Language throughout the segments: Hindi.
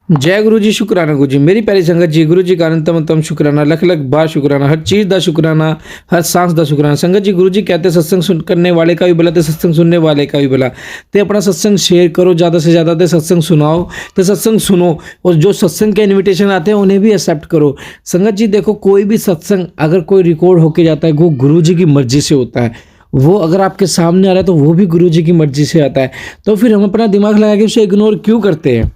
जय गुरु जी, शुक्राना गुरु जी। मेरी प्यारी संगत जी, गुरु जी का अनंतम शुक्राना, लख लख बार शुक्राना, हर चीज़ का शुक्राना, हर सांस का शुक्राना। संगत जी, गुरु जी कहते सत्संग सुन करने वाले का भी भला ते सत्संग सुनने वाले का भी भला। ते अपना सत्संग शेयर करो ज़्यादा से ज़्यादा, ते सत्संग सुनाओ, ते सत्संग सुनो, और जो सत्संग के इन्विटेशन आते हैं उन्हें भी एक्सेप्ट करो। संगत जी देखो, कोई भी सत्संग अगर कोई रिकॉर्ड होके जाता है, वो गुरु जी की मर्जी से होता है। वो अगर आपके सामने आ रहा है तो वो भी गुरु जी की मर्जी से आता है। तो फिर हम अपना दिमाग लगा के उसे इग्नोर क्यों करते हैं?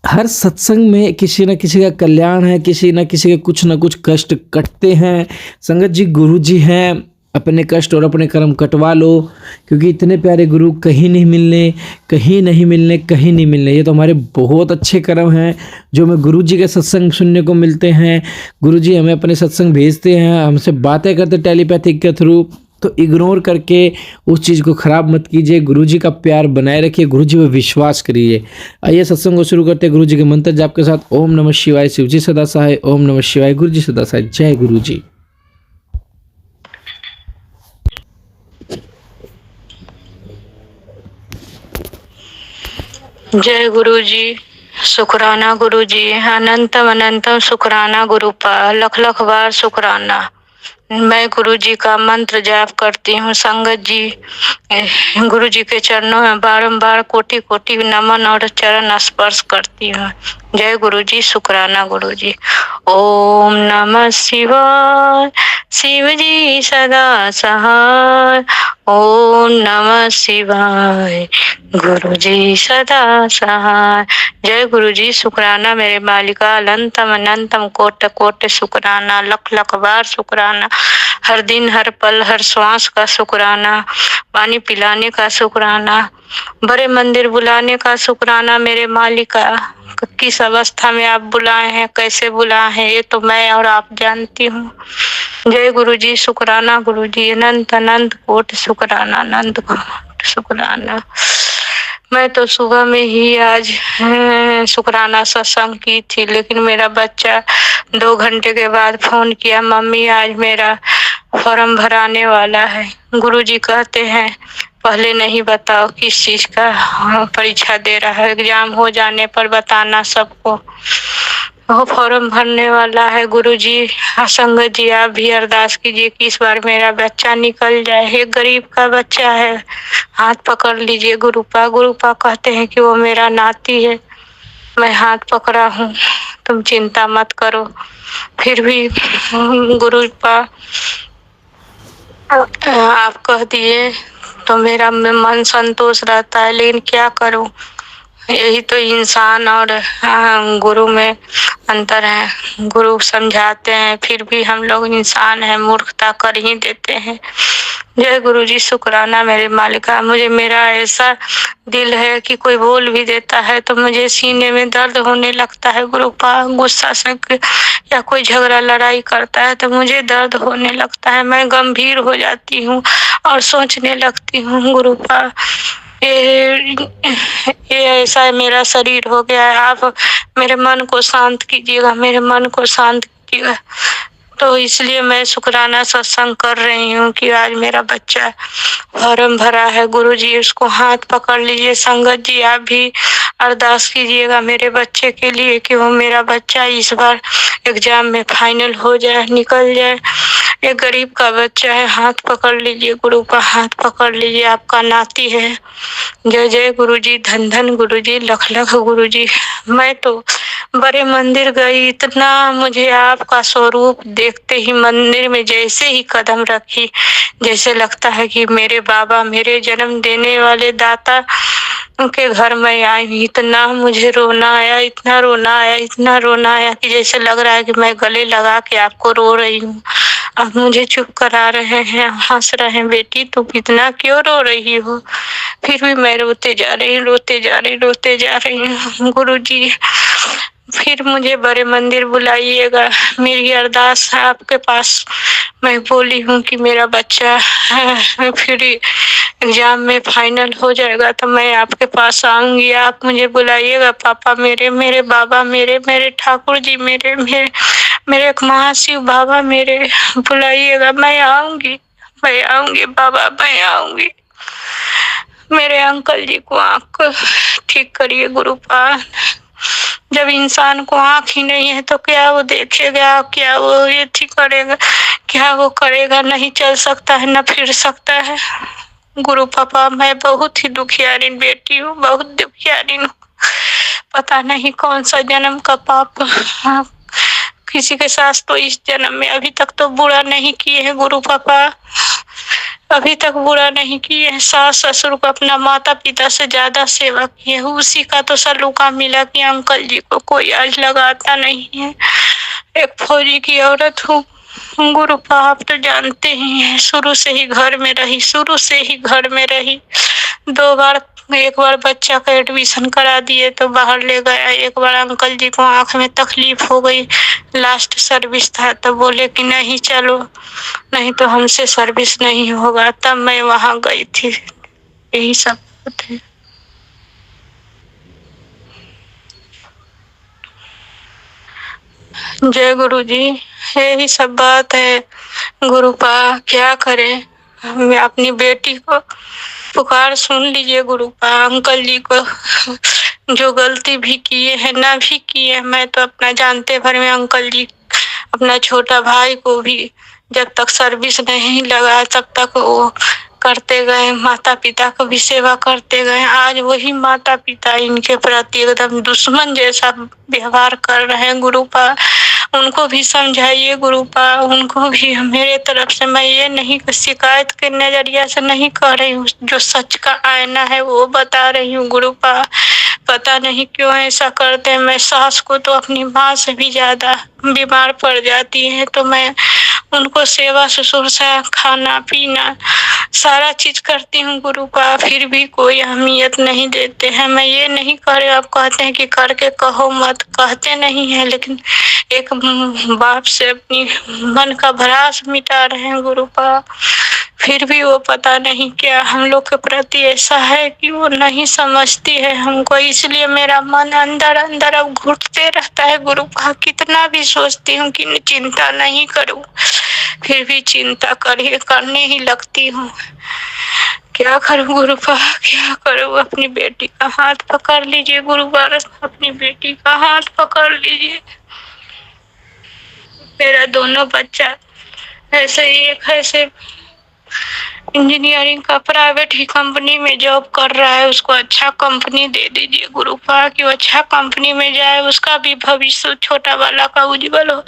हर सत्संग में किसी न किसी का कल्याण है, किसी न किसी के कुछ न कुछ कष्ट कटते हैं। संगत जी, गुरु जी हैं, अपने कष्ट और अपने कर्म कटवा लो, क्योंकि इतने प्यारे गुरु कहीं नहीं मिलने, कहीं नहीं मिलने, कहीं नहीं मिलने। ये तो हमारे बहुत अच्छे कर्म हैं जो हमें गुरु जी के सत्संग सुनने को मिलते हैं। गुरु जी हमें अपने सत्संग भेजते हैं, हमसे बातें करते टेलीपैथिक के थ्रू। तो इग्नोर करके उस चीज़ को ख़राब मत कीजिए, गुरु जी का प्यार बनाए रखिए, गुरु जी पर विश्वास करिए। आइए सत्संग को शुरू करते हैं गुरु जी के मंत्र जाप के साथ। ओम नमः शिवाय, शिव जी सदा सहाय। ओम नमः शिवाय, गुरु जी सदा सहाय। जय गुरु जी। जय गुरु जी, शुक्राना गुरु जी, अनंतम अनंतम शुक्राना गुरु का, लख लख बार शुक्राना। मैं गुरु जी का मंत्र जाप करती हूँ। संगत जी, गुरु जी के चरणों में बारंबार कोटि कोटि नमन और चरण स्पर्श करती हूँ। जय गुरु जी, शुक्राना गुरु जी। ओम नमः शिवाय, शिव जी सदा सहाय। ओम नमः शिवाय, गुरु जी सदा सहाय। जय गुरु जी, शुक्राना मेरे मालिका, अनंतम अनंतम कोट कोट शुक्राना, लख लख बार शुक्राना। हर दिन हर पल हर श्वास का शुक्राना, पानी पिलाने का शुक्राना, बड़े मंदिर बुलाने का शुक्राना मेरे मालिका। किस अवस्था में आप बुलाए हैं, कैसे बुलाए हैं, ये तो मैं और आप जानती हूँ। जय गुरु जी, शुक्राना गुरु जी, अनंत अनंत कोट शुक्राना, अनंत कोट शुक्राना। मैं तो सुबह में ही आज शुक्राना सत्संग की थी, लेकिन मेरा बच्चा 2 घंटे के बाद फोन किया, मम्मी आज मेरा फॉर्म भराने वाला है। गुरुजी कहते हैं पहले नहीं बताओ किस चीज का परीक्षा दे रहा है, एग्जाम हो जाने पर बताना सबको। वो फॉर्म भरने वाला है। गुरुजी, संगत जी आप भी अरदास कीजिए कि इस बार मेरा बच्चा निकल जाए। एक गरीब का बच्चा है, हाथ पकड़ लीजिए गुरुपा। गुरुपा कहते हैं कि वो मेरा नाती है, मैं हाथ पकड़ा हूँ, तुम चिंता मत करो। फिर भी गुरुपा आप कह दिए तो मेरा मन संतोष रहता है, लेकिन क्या करूं, यही तो इंसान और गुरु में अंतर है। गुरु समझाते हैं, फिर भी हम लोग इंसान हैं, मूर्खता कर ही देते हैं। जय गुरु जी, शुक्राना मेरे मालिका। मुझे मेरा ऐसा दिल है कि कोई बोल भी देता है तो मुझे सीने में दर्द होने लगता है। गुरुपा गुस्सा से या कोई झगड़ा लड़ाई करता है तो मुझे दर्द होने लगता है, मैं गंभीर हो जाती हूँ और सोचने लगती हूँ। गुरुपा ये ऐसा मेरा शरीर हो गया है, आप मेरे मन को शांत कीजिएगा, मेरे मन को शांत कीजिएगा। तो इसलिए मैं शुक्राना सत्संग कर रही हूँ कि आज मेरा बच्चा फॉर्म भरा है। गुरु जी उसको हाथ पकड़ लीजिए। संगत जी आप भी अरदास कीजिएगा मेरे बच्चे के लिए कि वो मेरा बच्चा इस बार एग्जाम में फाइनल हो जाए, निकल जाए। एक गरीब का बच्चा है, हाथ पकड़ लीजिए गुरु का, हाथ पकड़ लीजिए, आपका नाती है। जय जय गुरु जी, धन धन गुरु जी, लख लख गुरु जी। मैं तो बड़े मंदिर गई, इतना मुझे आपका स्वरूप देखते ही मंदिर में जैसे ही कदम रखी, जैसे लगता है कि मेरे बाबा, मेरे जन्म देने वाले दाता के घर में आई। इतना मुझे रोना आया, इतना रोना आया, इतना रोना आया कि जैसे लग रहा है कि मैं गले लगा के आपको रो रही हूँ। आप मुझे चुप करा रहे हैं, हंस रहे हैं, बेटी तुम इतना क्यों रो रही हो? फिर भी मैं रोते जा रही, रोते जा रही, रोते जा रही हूँ। गुरु जी फिर मुझे बड़े मंदिर बुलाइएगा, मेरी अरदास है आपके पास। मैं बोली हूँ कि मेरा बच्चा फिर एग्जाम में फाइनल हो जाएगा तो मैं आपके पास आऊंगी, आप मुझे बुलाइएगा। पापा मेरे, मेरे बाबा मेरे, मेरे ठाकुर जी मेरे, मेरे मेरे महाशिव बाबा मेरे, बुलाइएगा, मैं आऊंगी, मैं आऊंगी बाबा, मैं आऊंगी। मेरे अंकल जी को आंख ठीक करिए गुरुपाल, इंसान को आँख ही नहीं है तो क्या वो देखेगा, क्या वो ये ठीक करेगा, क्या वो करेगा, नहीं चल सकता है न फिर सकता है। गुरु पापा मैं बहुत ही दुखियारी बेटी हूँ, बहुत दुखियारी हूँ। पता नहीं कौन सा जन्म का पाप किसी के साथ तो इस जन्म में अभी तक तो बुरा नहीं किए हैं गुरु पापा, अभी तक बुरा नहीं किए हैं। सास ससुर को अपना माता पिता से ज्यादा सेवा की है, उसी का तो सलूका मिला कि अंकल जी को कोई आज लगाता नहीं है। एक फौजी की औरत हूँ गुरु पापा, आप तो जानते ही हैं, शुरू से ही घर में रही, शुरू से ही घर में रही। 2 बार, एक बार बच्चा का एडमिशन करा दिए तो बाहर ले गया, एक बार अंकल जी को आंख में तकलीफ हो गई, लास्ट सर्विस था तो बोले कि नहीं चलो, नहीं तो हमसे सर्विस नहीं होगा, तब मैं वहां गई थी। यही सब थे। जय गुरु जी, यही सब बात है। गुरु पा क्या करे, मैं अपनी बेटी को पुकार सुन लीजिए गुरु पा। अंकल जी को जो गलती भी किए हैं ना भी किए, मैं तो अपना जानते भर में अंकल जी अपना छोटा भाई को भी जब तक सर्विस नहीं लगा तब तक वो करते गए, माता पिता को भी सेवा करते गए। आज वही माता पिता इनके प्रति एकदम दुश्मन जैसा व्यवहार कर रहे हैं गुरु पा। उनको भी समझाइए गुरु पा, उनको भी। मेरे तरफ से मैं ये नहीं शिकायत के नजरिया से नहीं कह रही हूँ, जो सच का आईना है वो बता रही हूँ गुरु पा। पता नहीं क्यों ऐसा करते हैं। मैं सास को तो अपनी माँ से भी ज्यादा बीमार पड़ जाती है तो मैं उनको सेवा ससुर खाना पीना सारा चीज करती हूँ गुरु पा, फिर भी कोई अहमियत नहीं देते हैं। मैं ये नहीं कह रही, आप कहते हैं कि करके कहो मत, कहते नहीं है, लेकिन एक बाप से अपनी मन का भरास मिटा रहे हैं गुरु पा। फिर भी वो पता नहीं क्या हम लोग के प्रति ऐसा है कि वो नहीं समझती है हमको, इसलिए मेरा मन अंदर अंदर अब घुटते रहता है गुरु पा। कितना भी सोचती हूँ कि चिंता नहीं करूँ, फिर भी चिंता करने ही लगती हूँ। क्या करूँ गुरु पा, क्या करूँ। अपनी बेटी का हाथ पकड़ लीजिए गुरु पारस, अपनी बेटी का हाथ पकड़ लीजिए। मेरा दोनों बच्चा ऐसे ही, एक ऐसे इंजीनियरिंग का प्राइवेट ही कंपनी में जॉब कर रहा है, उसको अच्छा कंपनी दे दीजिए गुरु पा कि वो अच्छा कंपनी में जाए, उसका भी भविष्य छोटा वाला का उज्जवल हो।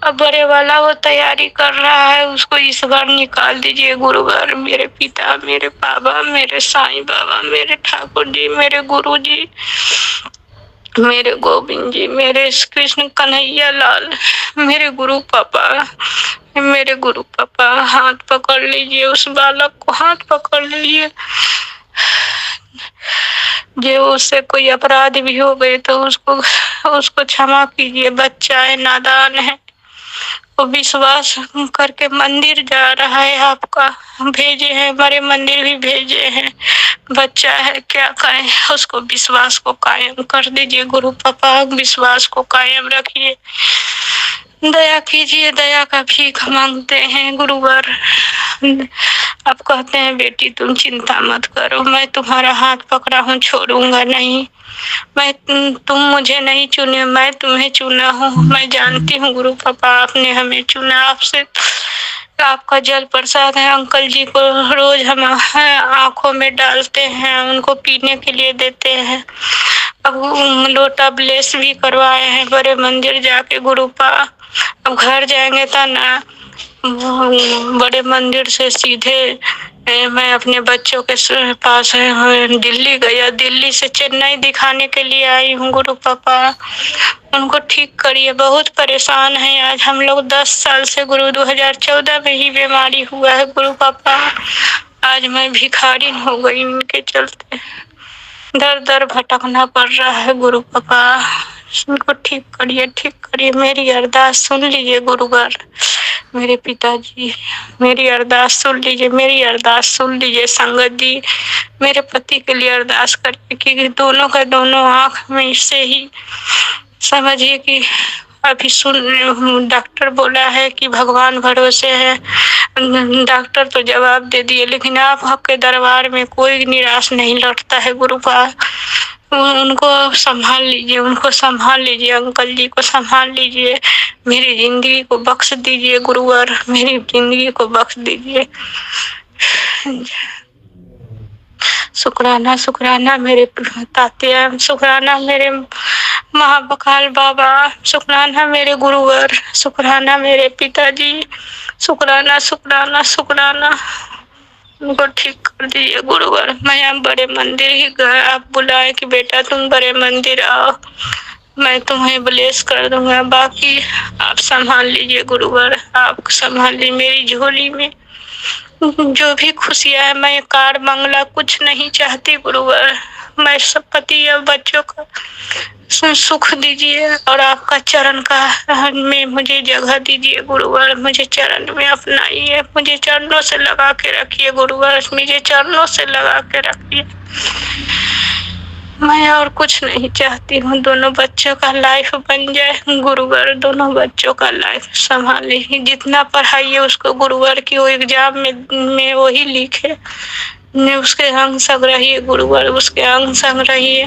अब बड़े वाला वो तैयारी कर रहा है, उसको इस बार निकाल दीजिए गुरुवर। मेरे पिता, मेरे बाबा, मेरे साईं बाबा, मेरे ठाकुर जी, मेरे गुरु जी, मेरे गोविंद जी, मेरे कृष्ण कन्हैया लाल, मेरे गुरु पापा, मेरे गुरु पापा हाथ पकड़ लीजिए, उस बालक को हाथ पकड़ लीजिए। जो उससे कोई अपराध भी हो गए तो उसको क्षमा कीजिए। बच्चा है, नादान है, वो विश्वास करके मंदिर जा रहा है, आपका भेजे हैं, बड़े मंदिर भी भेजे हैं। बच्चा है, क्या करें, उसको विश्वास को कायम कर दीजिए गुरु पापा, विश्वास को कायम रखिए। दया कीजिए, दया का भीख मांगते हैं गुरुवर। आप कहते हैं बेटी तुम चिंता मत करो, मैं तुम्हारा हाथ पकड़ा हूँ, छोड़ूंगा नहीं। तुम मुझे नहीं चुने, मैं तुम्हें चुना हूँ। मैं जानती हूँ गुरु पापा, आपने हमें चुना, आपसे आपका जल प्रसाद है। अंकल जी को रोज हम आंखों में डालते हैं, उनको पीने के लिए देते हैं। अब लोटा ब्लेस भी करवाए हैं बड़े मंदिर जाके गुरु पा। अब घर जाएंगे तो ना बड़े मंदिर से सीधे मैं अपने बच्चों के पास दिल्ली गया, दिल्ली से चेन्नई दिखाने के लिए आई हूँ गुरु पापा। उनको ठीक करिए, बहुत परेशान है। आज हम लोग 10 साल से गुरु 2014 में ही बीमारी हुआ है गुरु पापा। आज मैं भिखारी हो गई उनके चलते, दर दर भटकना पड़ रहा है गुरु पापा। उनको ठीक करिए, ठीक करिए। मेरी अरदास सुन लीजिए गुरुवर। मेरे पिताजी, मेरी अरदास सुन लीजिए, मेरी अरदास सुन लीजिए। संगत जी, मेरे पति के लिए अरदास करिए कि दोनों का दोनों आंख में से ही समझिए कि अभी डॉक्टर बोला है कि भगवान भरोसे है। डॉक्टर तो जवाब दे दिए, लेकिन आपके दरबार में कोई निराश नहीं लौटता है गुरुपा। उनको संभाल लीजिए, उनको संभाल लीजिए, अंकल जी को संभाल लीजिए। मेरी जिंदगी को बख्श दीजिए गुरुवर, मेरी जिंदगी को बख्श दीजिए। शुक्राना शुक्राना मेरे तात्या, शुक्राना मेरे महाबकाल बाबा, शुक्राना मेरे गुरुवर, शुक्राना मेरे पिताजी, शुक्राना शुक्राना शुक्राना। उनको ठीक कर दीजिए गुरुवर। मैं अब बड़े मंदिर ही गए, आप बुलाए कि बेटा तुम बड़े मंदिर आओ, मैं तुम्हें ब्लेस कर दूंगा, बाकी आप संभाल लीजिए गुरुवर, आप संभाल लीजिए। मेरी झोली में जो भी खुशियाँ है, मैं कार बंगला कुछ नहीं चाहती गुरुवर, मैं सब पति और बच्चों का सुख दीजिए और आपका चरण का में मुझे जगह दीजिए गुरुवर। मुझे चरण में अपनाइए, मुझे चरणों से लगा के रखिए गुरुवर, मुझे चरणों से लगा के रखिए। मैं और कुछ नहीं चाहती हूँ, दोनों बच्चों का लाइफ बन जाए गुरुवर, दोनों बच्चों का लाइफ संभाले। जितना पढ़ाई है उसको गुरुवर की, वो एग्जाम में वही लिखे, उसके अंग संग रहिए गुरुवर, उसके अंग संग रहिए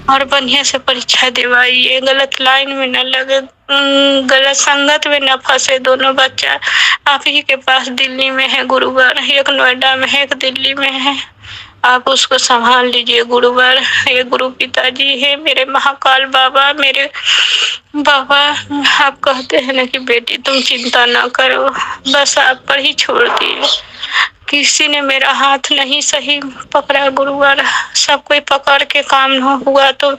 और बढ़िया से परीक्षा दिवाइए, गलत लाइन में न लगे, गलत संगत में न फंसे। दोनों बच्चा आप ही के पास दिल्ली में है गुरुवर, एक नोएडा में है, एक दिल्ली में है, आप उसको संभाल लीजिए गुरुवर। ये गुरु पिताजी है मेरे महाकाल बाबा, मेरे बाबा। आप कहते हैं ना कि बेटी तुम चिंता ना करो, बस आप पर ही छोड़ दिए। किसी ने मेरा हाथ नहीं सही पकड़ा गुरुवर, सब कोई पकड़ के काम न हुआ तो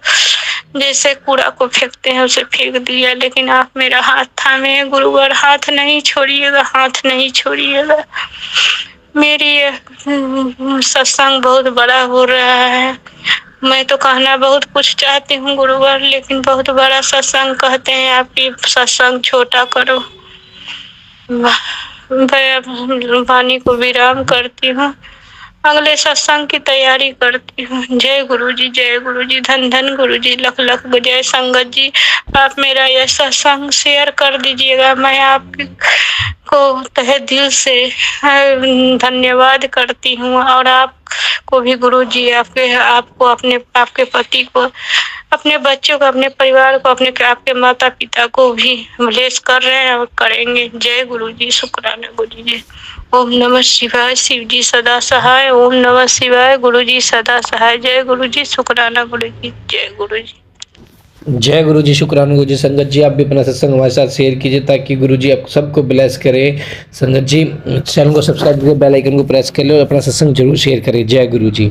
जैसे कूड़ा को फेंकते हैं उसे फेंक दिया, लेकिन आप मेरा हाथ थामे गुरुवर, हाथ नहीं छोड़िएगा, हाथ नहीं छोड़िएगा। मेरी सत्संग बहुत बड़ा हो रहा है, मैं तो कहना बहुत कुछ चाहती हूँ गुरुवर, लेकिन बहुत बड़ा सत्संग कहते हैं, आपकी सत्संग छोटा करो। मैं वाणी को विराम करती हूँ, अगले सत्संग की तैयारी करती हूँ। जय गुरु जी, धन धन गुरु जी, लख लख जय। संगत जी आप मेरा यह सत्संग शेयर कर दीजिएगा, मैं आपको तहे दिल से धन्यवाद करती हूँ और आपको भी गुरु जी, आपको आपके पति को, अपने बच्चों को, अपने परिवार को, आपके माता पिता को भी ब्लेस कर रहे हैं और करेंगे। जय गुरु जी, शुक्राना गुरु जी। ओम नमः शिवाय, शिव जी सदा सहाय। ओम नमः शिवाय, गुरु जी सदा सहाय। जय गुरु जी, शुक्राना गुरु जी। जय गुरु जी। जय गुरु जी, शुक्राना गुरु जी। संगत जी आप भी अपना सत्संग हमारे साथ शेयर कीजिए ताकि गुरु जी आप सबको ब्लेस करें। संगत जी चैनल को सब्सक्राइब करके बेल आइकन को प्रेस कर लो और अपना सत्संग जरूर शेयर करें। जय गुरु जी।